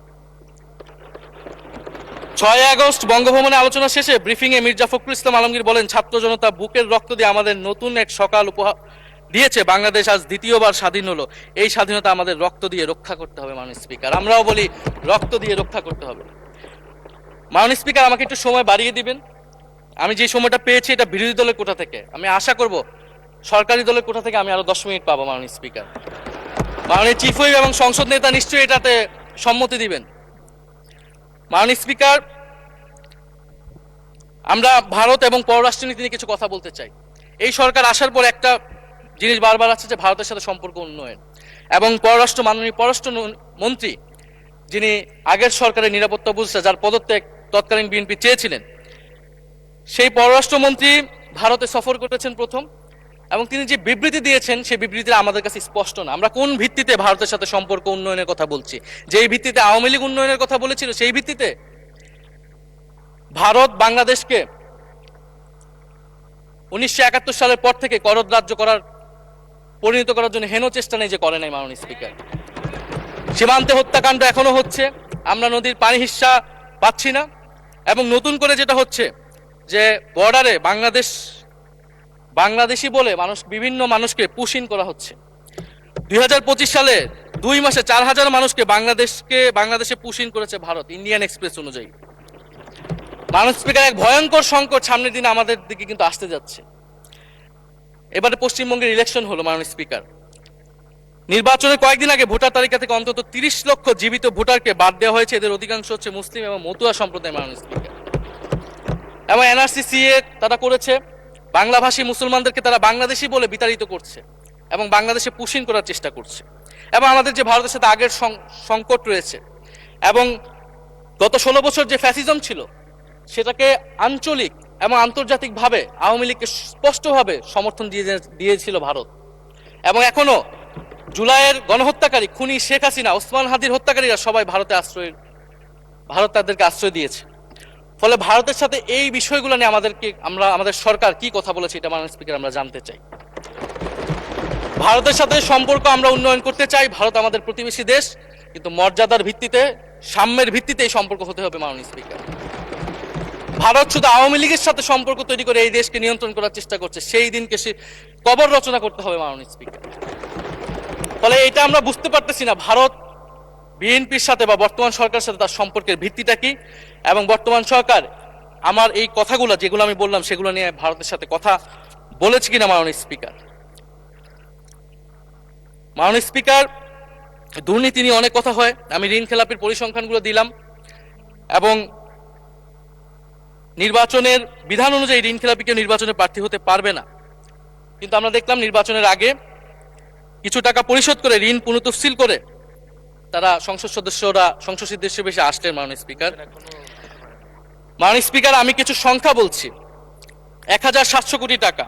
6 আগস্ট বঙ্গভবনে আলোচনা শেষে ব্রিফিং এ মির্জা ফখরুল ইসলাম আলমগীর বলেন, ছাত্র জনতা বুকের রক্ত দিয়ে আমাদের নতুন এক সকাল উপহার দিয়েছে, বাংলাদেশ আজ দ্বিতীয়বার স্বাধীন হলো, এই স্বাধীনতা আমাদের রক্ত দিয়ে রক্ষা করতে হবে। মাননীয় স্পিকার, আমরাও বলি রক্ত দিয়ে রক্ষা করতে হবে। মাননীয় স্পিকার, আমাকে একটু সময় বাড়িয়ে দিবেন। আমি যে সময়টা পেয়েছি এটা বিরোধী দলের কোটা থেকে, আমি আশা করব সরকারি দলের কোটা থেকে আমি আরো 10 মিনিট পাবো। মাননীয় স্পিকার, মাননীয় চিফ হুইপ এবং সংসদ নেতা নিশ্চয়ই এটাতে সম্মতি দিবেন। মাননীয় স্পিকার, আমরা ভারত এবং পররাষ্ট্রনীতি নিয়ে কিছু কথা বলতে চাই। এই সরকার আসার পর একটা জিনিস বারবার আছে যে ভারতের সাথে সম্পর্ক উন্নয়ন, এবং মাননীয় পররাষ্ট্র মন্ত্রী যিনি আগের সরকারের নিরাপত্তা উপদেষ্টা, যার পদত্যাগ তৎকালীন বিএনপি চেয়েছিলেন, সেই পররাষ্ট্রমন্ত্রী ভারতে সফর করেছেন প্রথম, এবং তিনি যে বিবৃতি দিয়েছেন সেই বিবৃতিটা আমাদের কাছে স্পষ্ট না। আমরা কোন ভিত্তিতে ভারতের সাথে সম্পর্ক উন্নয়নের কথা বলছি? যেই ভিত্তিতে আওয়ামী লীগ উন্নয়নের কথা বলেছিল সেই ভিত্তিতে? ভারত বাংলাদেশকে 1971 সালের পর থেকে করদ রাজ্য পরিণত করার জন্য হেন চেষ্টা নেই যে করে নাই মাননীয় স্পিকার। সীমান্তে হত্যাকাণ্ড এখনো হচ্ছে, আমরা নদীর পানি হিস্সা পাচ্ছি না, এবং নতুন করে যেটা হচ্ছে যে বর্ডারে বাংলাদেশি বলে বিভিন্ন মানুষকে পুশিং করা হচ্ছে। 2025 সালে 2 মাসে 4000 মানুষকে বাংলাদেশে পুশিং করেছে ভারত, ইন্ডিয়ান এক্সপ্রেস অনুযায়ী। মাননীয় স্পিকার, এক ভয়ঙ্কর সংকট সামনের দিনে আমাদের দিকে কিন্তু আসতে যাচ্ছে। এবারে পশ্চিমবঙ্গের ইলেকশন হলো মাননীয় স্পিকার, নির্বাচনের কয়েকদিন আগে ভোটার তালিকা থেকে অন্তত 30 লক্ষ জীবিত ভোটারকে বাদ দেওয়া হয়েছে। এদের অধিকাংশ হচ্ছে মুসলিম এবং মতুয়া সম্প্রদায় মাননীয় স্পিকার। এবং এনআরসি তারা করেছে, বাংলাভাষী মুসলমানদেরকে তারা বাংলাদেশি বলে বিতাড়িত করছে এবং বাংলাদেশে পুশিং করার চেষ্টা করছে। এবং আমাদের যে ভারতের সাথে আগের সংকট রয়েছে, এবং গত 16 বছর যে ফ্যাসিজম ছিল, সেটাকে আঞ্চলিক এবং আন্তর্জাতিকভাবে আওয়ামী লীগকে স্পষ্টভাবে সমর্থন দিয়েছিল ভারত। এবং এখনো জুলাইয়ের গণহত্যাকারী খুনি শেখ হাসিনা, ওসমান হাদির হত্যাকারীরা সবাই ভারত তাদেরকে আশ্রয় দিয়েছে। ফলে ভারতের সাথে এই বিষয়গুলো নিয়ে আমাদের সরকার কি কথা বলেছে এটা মাননীয় স্পিকার আমরা জানতে চাই। ভারতের সাথে সম্পর্ক আমরা উন্নয়ন করতে চাই, ভারত আমাদের প্রতিবেশী দেশ, কিন্তু মর্যাদার ভিত্তিতে, সাম্যের ভিত্তিতে এই সম্পর্ক হতে হবে মাননীয় স্পিকার। ভারত শুধু আওয়ামী লীগের সাথে সম্পর্ক তৈরি করে এই দেশকে নিয়ন্ত্রণ করার চেষ্টা করছে, সেই দিনকে সে কবর রচনা করতে হবে মাননীয় স্পিকার। ফলে এটা আমরা বুঝতে পারতেছি না ভারত বিএনপির সাথে বা বর্তমান সরকারের সাথে তার সম্পর্কের ভিত্তিটা কি, এবং বর্তমান সরকার আমার এই কথাগুলো যেগুলো আমি বললাম সেগুলো নিয়ে ভারতের সাথে কথা বলেছে কিনা মাননীয় স্পিকার। মাননীয় স্পিকার, দুর্নীতি নিয়ে অনেক কথা হয়, আমি ঋণ খেলাপির পরিসংখ্যানগুলো দিলাম, এবং নির্বাচনের বিধান অনুযায়ী ঋণ খেলাপিকে নির্বাচনে প্রার্থী হতে পারবে না, কিন্তু আমরা দেখলাম নির্বাচনের আগে কিছু টাকা পরিশোধ করে ঋণ পুনঃতফসিল করে তারা সংসদ সদস্য বেশি আসলেন মাননীয় স্পিকার। মাননীয় স্পিকার, আমি কিছু সংখ্যা বলছি। 1700 কোটি টাকা,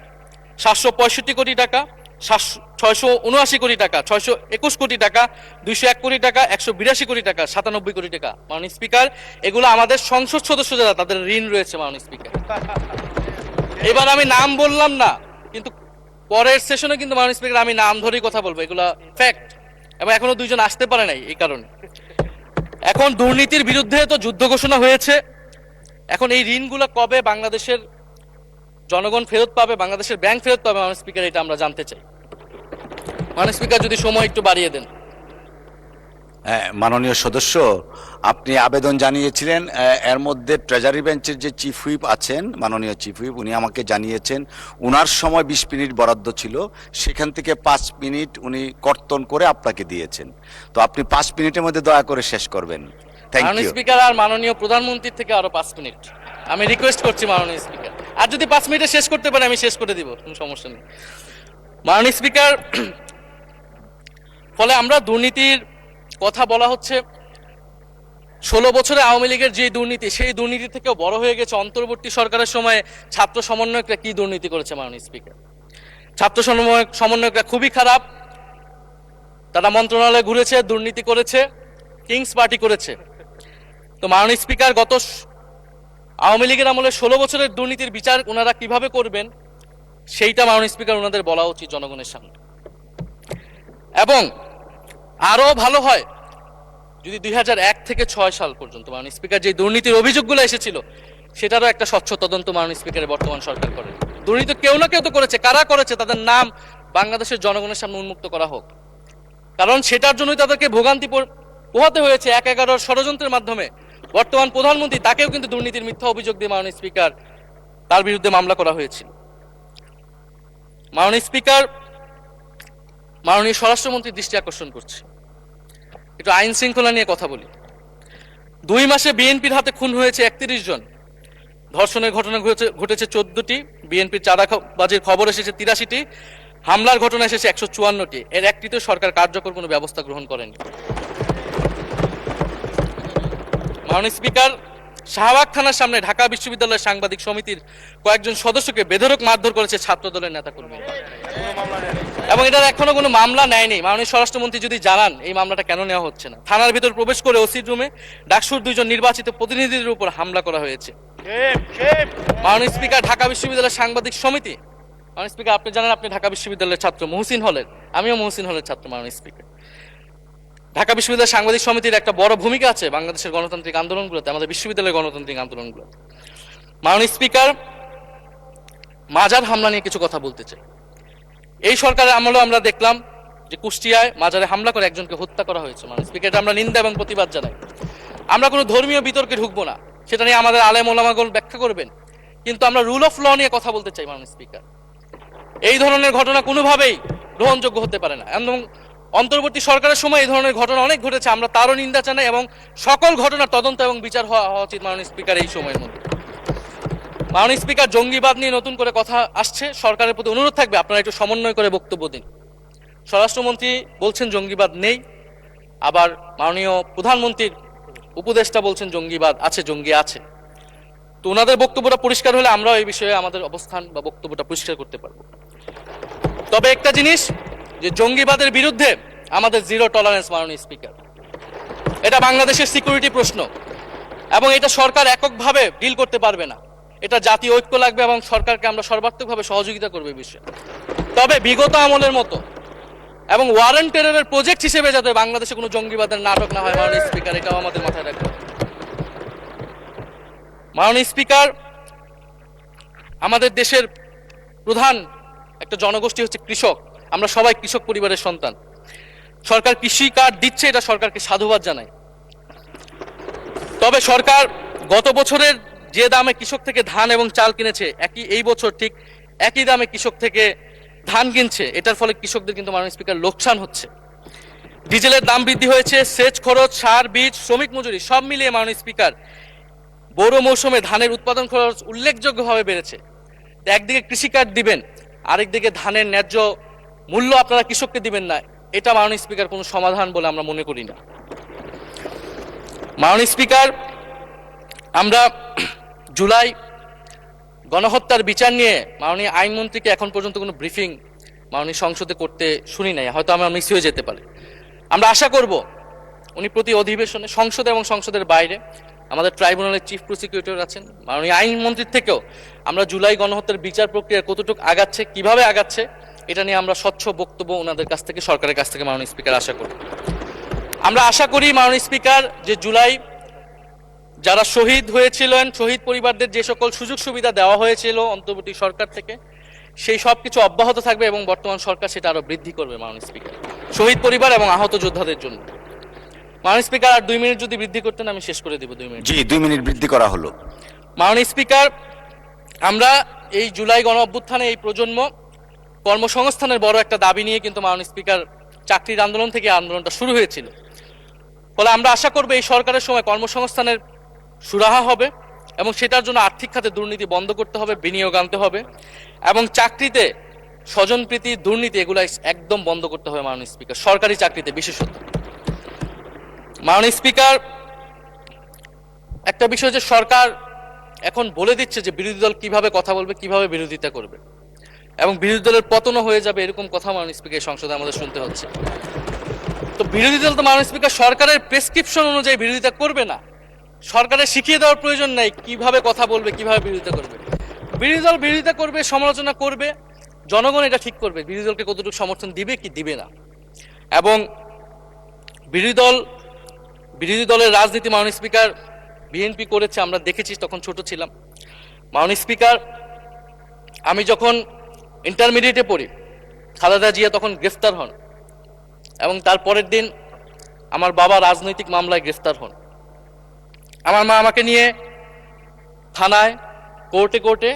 765 কোটি টাকা, 679 কোটি টাকা, 621 কোটি টাকা, 201 কোটি টাকা, 182 কোটি টাকা, 97 কোটি টাকা। মাননীয় স্পিকার, এগুলো আমাদের সংসদ সদস্য যারা তাদের ঋণ রয়েছে মাননীয় স্পিকার। এবার আমি নাম বললাম না, কিন্তু পরের সেশনে কিন্তু মাননীয় স্পিকার আমি নাম ধরেই কথা বলবো, এগুলা ফ্যাক্ট, এবং এখনো 2 জন আসতে পারে নাই এই কারণে। এখন দুর্নীতির বিরুদ্ধে তো যুদ্ধ ঘোষণা হয়েছে, এখন এই ঋণগুলো কবে বাংলাদেশের জনগণ ফেরত পাবে, বাংলাদেশের ব্যাংক ফেরত পাবে মাননীয় স্পিকার, এটা আমরা জানতে চাই। মাননীয় স্পিকার যদি সময় একটু বাড়িয়ে দেন। হ্যাঁ, মাননীয় সদস্য, আপনি আবেদন জানিয়েছিলেন, এর মধ্যে ট্রেজারি বেঞ্চের যে চিফ হুইপ আছেন, মাননীয় চিফ হুইপ, উনি আমাকে জানিয়েছেন উনার সময় 20 মিনিট বরাদ্দ ছিল, সেখান থেকে 5 মিনিট উনি কর্তন করে আপনাকে দিয়েছেন। তো আপনি 5 মিনিটের মধ্যে দয়া করে শেষ করবেন। থ্যাংক মাননীয় ইউ। স্পিকার, আর মাননীয় প্রধানমন্ত্রীর থেকে আরো 5 মিনিট আমি রিকোয়েস্ট করছি মাননীয় স্পিকার। আর যদি 5 মিনিটে শেষ করতে পারে আমি শেষ করে দিব, কোনো সমস্যা নেই। মাননীয় স্পিকার, ফলে আমরা দুর্নীতির কথা বলা হচ্ছে, 16 বছরে আওয়ামী লীগের যে দুর্নীতি, সেই দুর্নীতি থেকেও বড় হয়ে গেছে অন্তর্বর্তী সরকারের সময়ে ছাত্র সমন্বয়করা কি দুর্নীতি করেছে মাননীয় স্পিকার। ছাত্র সমন্বয়করা খুবই খারাপ, তারা মন্ত্রণালয়ে ঘুরেছে, দুর্নীতি করেছে, কিংস পার্টি করেছে। তো মাননীয় স্পিকার, গত আওয়ামী লীগের আমলে 16 বছরের দুর্নীতির বিচার ওনারা কিভাবে করবেন সেইটা মাননীয় স্পিকার ওনাদের বলা উচিত জনগণের সামনে। এবং আরো ভালো হয় যদি 2001 থেকে 6 সাল পর্যন্ত মাননীয় স্পিকার যে দুর্নীতির অভিযোগগুলো এসেছিল সেটারও একটা স্বচ্ছ তদন্ত মাননীয় স্পিকারের বর্তমান সরকার করে। দুর্নীতি কেউ না কেউ তো করেছে, কারা করেছে তাদের নাম বাংলাদেশের জনগণের সামনে উন্মুক্ত করা হোক, কারণ সেটার জন্যই তাদেরকে ভোগান্তি পোহাতে হয়েছে 1/11 ষড়যন্ত্রের মাধ্যমে। বর্তমান প্রধানমন্ত্রী, তাকেও কিন্তু দুর্নীতির মিথ্যা অভিযোগ দিয়ে মাননীয় স্পিকার তার বিরুদ্ধে মামলা করা হয়েছিল। মাননীয় স্পিকার, মাননীয় স্বরাষ্ট্রমন্ত্রীর দৃষ্টি আকর্ষণ করছে, একটু আইন শৃঙ্খলা নিয়ে কথা বলি। 2 মাসে বিএনপির হাতে খুন হয়েছে 31 জন, ধর্ষণের ঘটনা ঘটেছে 14টি, বিএনপির চাঁদাবাজির খবর এসেছে 83টি, হামলার ঘটনা এসেছে 154টি। এর একটিতেও সরকার কার্যকর কোনো ব্যবস্থা গ্রহণ করেনি। মাননীয় স্পিকার, শাহবাগ থানার সামনে ঢাকা বিশ্ববিদ্যালয়ের সাংবাদিক সমিতির কয়েকজন সদস্যকে বেধড়ক মারধর করেছে ছাত্র দলের নেতাকর্মী, এবং এটার এখনো কোনো মামলা নেয়নি। মাননীয় স্বরাষ্ট্রমন্ত্রী যদি জানান এই মামলাটা কেন নেওয়া হচ্ছে না। থানার ভিতর প্রবেশ করে ওসির রুমে ডাকসুর 2 জন নির্বাচিত প্রতিনিধিদের উপর হামলা করা হয়েছে। মাননীয় স্পিকার, ঢাকা বিশ্ববিদ্যালয়ের সাংবাদিক সমিতি, মাননীয় স্পিকার আপনি জানেন আপনি ঢাকা বিশ্ববিদ্যালয়ের ছাত্র, মহসিন হলের, আমিও মহসিন হলের ছাত্র। মাননীয় স্পিকার, ঢাকা বিশ্ববিদ্যালয়ের সাংবাদিক সমিতির একটা বড় ভূমিকা আছে বাংলাদেশের গণতান্ত্রিক আন্দোলনগুলোতে, আমাদের বিশ্ববিদ্যালয়ের গণতান্ত্রিক আন্দোলনগুলোতে। মাননীয় স্পিকার, মাজার হামলা নিয়ে কিছু কথা বলতে চাই। এই সরকারের আমলেও আমরা দেখলাম যে কুষ্টিয়ায় মাজারে হামলা করে একজনকে হত্যা করা হয়েছে। মাননীয় স্পিকার, এটা আমরা নিন্দা এবং প্রতিবাদ জানাই। আমরা কোনো ধর্মীয় বিতর্কে ঢুকবো না, সেটা নিয়ে আমাদের আলেম ওলামাগণ ব্যাখ্যা করবেন, কিন্তু আমরা রুল অফ ল নিয়ে কথা বলতে চাই। মাননীয় স্পিকার, এই ধরনের ঘটনা কোনোভাবেই গ্রহণযোগ্য হতে পারে না, এবং অন্তর্বর্তী সরকারের সময় এই ধরনের ঘটনা অনেক ঘটেছে, আমরা তারও নিন্দা জানাই, এবং সকল ঘটনার তদন্ত এবং বিচার হওয়া উচিত মাননীয় স্পিকার এই সময়ের মধ্যে। মাননীয় স্পিকার, জঙ্গিবাদ নিয়ে নতুন করে কথা আসছে, সরকারের প্রতি অনুরোধ থাকবে আপনারা একটু সমন্বয় করে বক্তব্য দিন। স্বরাষ্ট্রমন্ত্রী বলছেন জঙ্গিবাদ নেই, আবার মাননীয় প্রধানমন্ত্রীর উপদেষ্টা বলছেন জঙ্গিবাদ আছে, জঙ্গি আছে। তো ওনাদের বক্তব্যটা পরিষ্কার হলে আমরাও এই বিষয়ে আমাদের অবস্থান বা বক্তব্যটা পরিষ্কার করতে পারবো। তবে একটা জিনিস, যে জঙ্গিবাদের বিরুদ্ধে আমাদের 0 টলারেন্স মাননীয় স্পিকার। এটা বাংলাদেশের সিকিউরিটি প্রশ্ন, এবং এটা সরকার এককভাবে ডিল করতে পারবে না, এটা জাতীয় ঐক্য লাগবে, এবং সরকারকে আমরা সর্বাত্মকভাবে সহযোগিতা করবো এই বিষয়ে। তবে বিগত আমলের মতো এবং ওয়ারেন্ট টেররের প্রজেক্ট হিসেবে যাতে বাংলাদেশে কোনো জঙ্গিবাদের নাটক না হয় মাননীয় স্পিকার, এটাও আমাদের মাথায় রাখবে। মাননীয় স্পিকার, আমাদের দেশের প্রধান একটা জনগোষ্ঠী হচ্ছে কৃষক, আমরা সবাই কৃষক পরিবারের সন্তান। সরকার কৃষি কার্ড দিচ্ছে, এটা সরকারকে সাধুবাদ জানাই। তবে সরকার গত বছরের যে দামে কৃষক থেকে ধান এবং চাল কিনেছে, এই বছর ঠিক একই দামে কৃষক থেকে ধান কিনছে, এটার ফলে কৃষকদের কিন্তু মাননীয় স্পিকার লোকসান হচ্ছে। ডিজেলের দাম বৃদ্ধি হয়েছে, সেচ খরচ, সার, বীজ, শ্রমিক মজুরি সব মিলিয়ে মাননীয় স্পিকার বড় মৌসুমে ধানের উৎপাদন খরচ উল্লেখযোগ্যভাবে বেড়েছে। একদিকে কৃষি কার্ড দিবেন, আরেকদিকে ধানের ন্যায্য মূল্য আপনারা কৃষককে দিবেন না, এটা মাননীয় স্পিকার কোনো সমাধান বলে আমরা মনে করি না। মাননীয় স্পিকার, আমরা জুলাই গণহত্যার বিচার নিয়ে মাননীয় আইনমন্ত্রীকে এখন পর্যন্ত কোনো ব্রিফিং মাননীয় সংসদে করতে শুনি নাই, হয়তো আমরা মিস হয়ে যেতে পারে। আমরা আশা করব উনি প্রতি অধিবেশনে সংসদে এবং সংসদের বাইরে, আমাদের ট্রাইব্যুনালের চিফ প্রসিকিউটর আছেন, মাননীয় আইনমন্ত্রীর থেকেও আমরা জুলাই গণহত্যার বিচার প্রক্রিয়া কতটুকু আগাচ্ছে, কিভাবে আগাচ্ছে, এটা নিয়ে আমরা স্বচ্ছ বক্তব্য ওনাদের কাছ থেকে, সরকারের কাছ থেকে মাননীয় স্পিকার আশা করি। আমরা আশা করি মাননীয় স্পিকার যে জুলাই যারা শহীদ হয়েছিলেন, শহীদ পরিবারদের যে সকল সুযোগ সুবিধা দেওয়া হয়েছিল অন্তর্বর্তী সরকার থেকে, সেই সব কিছু অব্যাহত থাকবে এবং বর্তমান সরকার সেটা আরো বৃদ্ধি করবে মাননীয় স্পিকার, শহীদ পরিবার এবং আহত যোদ্ধাদের জন্য। মাননীয় স্পিকার, আর 2 মিনিট যদি বৃদ্ধি করতেন আমি শেষ করে দিব। 2 মিনিট। জি, 2 মিনিট বৃদ্ধি করা হলো। মাননীয় স্পিকার, আমরা এই জুলাই গণ অভ্যুত্থানে এই প্রজন্ম কর্মসংস্থানের বড় একটা দাবি নিয়ে কিন্তু মাননীয় স্পিকার চাকরির আন্দোলন থেকে আন্দোলনটা শুরু হয়েছিল। ফলে আমরা আশা করব এই সরকারের সময় কর্মসংস্থানের সুরাহা হবে এবং সেটার জন্য আর্থিক খাতে দুর্নীতি বন্ধ করতে হবে, বিনিয়োগ আনতে হবে এবং চাকরিতে স্বজনপ্রীতি, দুর্নীতি এগুলো একদম বন্ধ করতে হবে মাননীয় স্পিকার, সরকারি চাকরিতে বিশেষত। মাননীয় স্পিকার, একটা বিষয় যে সরকার এখন বলে দিচ্ছে যে বিরোধী দল কিভাবে কথা বলবে, কিভাবে বিরোধিতা করবে এবং বিরোধী দলের পতনও হয়ে যাবে, এরকম কথা মাননীয় স্পিকার সংসদে আমাদের শুনতে হচ্ছে। তো বিরোধী দল তো মাননীয় স্পিকার সরকারের প্রেসক্রিপশন অনুযায়ী বিরোধিতা করবে না, সরকারের শিখিয়ে দেওয়ার প্রয়োজন নাই কিভাবে কথা বলবে, কিভাবে বিরোধিতা করবে। বিরোধী দল বিরোধিতা করবে, সমালোচনা করবে, জনগণ এটা ঠিক করবে বিরোধী দলকে কতটুকু সমর্থন দিবে কি দিবে না। এবং বিরোধী দলের রাজনীতি মাননীয় স্পিকার বিএনপি করেছে, আমরা দেখেছি, তখন ছোট ছিলাম। মাননীয় স্পিকার, আমি যখন ইন্টারমিডিয়েটে পড়ি, খালেদা জিয়া তখন গ্রেফতার হন এবং তার পরের দিন আমার বাবা রাজনৈতিক মামলায় গ্রেফতার হন। আমার মা আমাকে নিয়ে থানায়, কোর্টে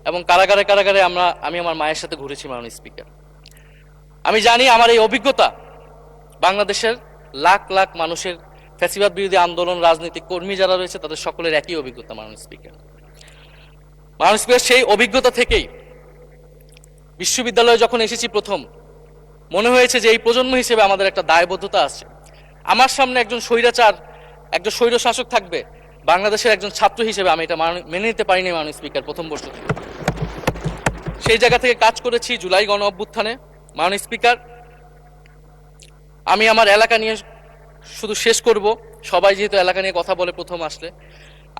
এবং কারাগারে আমি আমার মায়ের সাথে ঘুরেছি মাননীয় স্পিকার। আমি জানি আমার এই অভিজ্ঞতা বাংলাদেশের লাখ লাখ মানুষের, ফ্যাসিবাদ বিরোধী আন্দোলন, রাজনৈতিক কর্মী যারা রয়েছে তাদের সকলের একই অভিজ্ঞতা মাননীয় স্পিকার। মাননীয় স্পিকার, সেই অভিজ্ঞতা থেকেই বিশ্ববিদ্যালয়ে যখন এসেছি প্রথম, মনে হয়েছে যে এই প্রজন্ম হিসেবে আমাদের একটা দায়বদ্ধতা আছে। আমার সামনে একজন স্বৈর শাসক থাকবে, বাংলাদেশের একজন ছাত্র হিসেবে আমি এটা মেনে নিতে পারিনি মাননীয় স্পিকার প্রথম বর্ষ থেকে। সেই জায়গা থেকে কাজ করেছি জুলাই গণ অভ্যুত্থানে। মাননীয় স্পিকার, আমি আমার এলাকা নিয়ে শুধু শেষ করব, সবাই যেহেতু এলাকা নিয়ে কথা বলে প্রথম আসলে,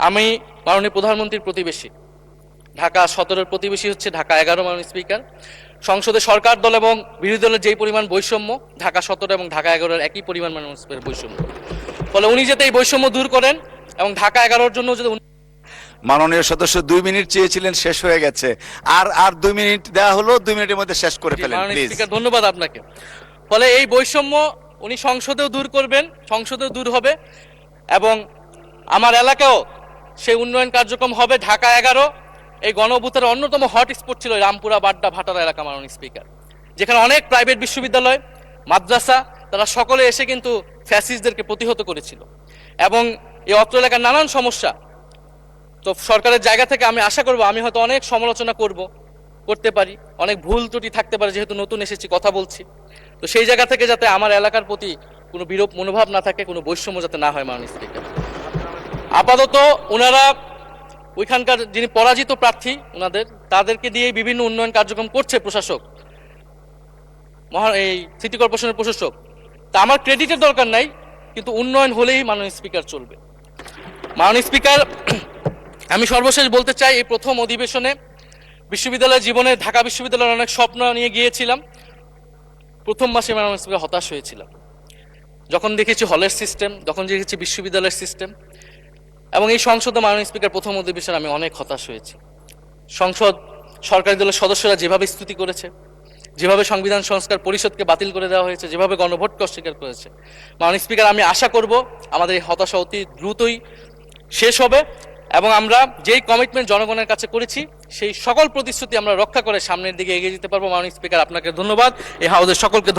আমি মাননীয় প্রধানমন্ত্রীর প্রতিবেশী, ঢাকা 17-এর প্রতিবেশী হচ্ছে ঢাকা 11 মাননীয় স্পিকার। সংসদে সরকার দল এবং বিরোধী দলের যেই পরিমাণ বৈষম্য, ঢাকা 17 এবং ঢাকা 11-এর একই পরিমাণ মাননীয় স্পিকার বৈষম্য। ফলে উনি যাতে এই বৈষম্য দূর করেন এবং ঢাকা 11-এর জন্য যদি মাননীয় সদস্য 2 মিনিট চেয়েছিলেন, শেষ হয়ে গেছে। আর 2 মিনিট দেওয়া হলো, 2 মিনিটের মধ্যে শেষ করে ফেলেন প্লিজ। স্পিকার, ধন্যবাদ আপনাকে। ফলে এই বৈষম্য উনি সংসদেও দূর করবেন, সংসদেও দূর হবে এবং আমার এলাকাও সেই উন্নয়ন কার্যক্রম হবে। ঢাকা 11 এই গণ অভ্যুত্থানের অন্যতম হটস্পট ছিল রামপুরা, বাড্ডা, ভাটারা এলাকা মাননীয় স্পিকার, যেখানে অনেক প্রাইভেট বিশ্ববিদ্যালয়, মাদ্রাসা, তারা সকলে এসে কিন্তু ফ্যাসিস্টদেরকে প্রতিহত করেছিল এবং এই অত্র এলাকার নানান সমস্যা। তো সরকারের জায়গা থেকে আমি আশা করব, আমি হয়তো অনেক সমালোচনা করতে পারি, অনেক ভুল ত্রুটি থাকতে পারে, যেহেতু নতুন এসেছি, কথা বলছি। তো সেই জায়গা থেকে যাতে আমার এলাকার প্রতি কোনো বিরূপ মনোভাব না থাকে, কোনো বৈষম্য যাতে না হয় মাননীয় স্পিকার। আপাতত ওনারা ওইখানকার যিনি পরাজিত প্রার্থী, তাদেরকে দিয়ে বিভিন্ন উন্নয়ন কার্যক্রম করছে প্রশাসক, এই সিটি কর্পোরেশনের প্রশাসক। তা আমার ক্রেডিটের দরকার নাই, কিন্তু উন্নয়ন হলেই মাননীয় স্পিকার চলবে। মাননীয় স্পিকার, আমি সর্বশেষ বলতে চাই, এই প্রথম অধিবেশনে বিশ্ববিদ্যালয় জীবনে ঢাকা বিশ্ববিদ্যালয়ের অনেক স্বপ্ন নিয়ে গিয়েছিলাম। প্রথম মাসে মাননীয় স্পিকার হতাশ হয়েছিলাম, যখন দেখেছি হলের সিস্টেম, যখন দেখেছি বিশ্ববিদ্যালয়ের সিস্টেম এবং এই সংসদে মাননীয় স্পিকার প্রথম অধিবেশনে আমি অনেক হতাশ হয়েছি। সরকারি দলের সদস্যরা যেভাবে স্তুতি করেছে, যেভাবে সংবিধান সংস্কার পরিষদকে বাতিল করে দেওয়া হয়েছে, যেভাবে গণভোটকে অস্বীকার করেছে, মাননীয় স্পিকার, আমি আশা করব আমাদের এই হতাশা অতি দ্রুতই শেষ হবে এবং আমরা যেই কমিটমেন্ট জনগণের কাছে করেছি সেই সকল প্রতিশ্রুতি আমরা রক্ষা করে সামনের দিকে এগিয়ে যেতে পারবো। মাননীয় স্পিকার, আপনাকে ধন্যবাদ। এই হাউসের সকলকে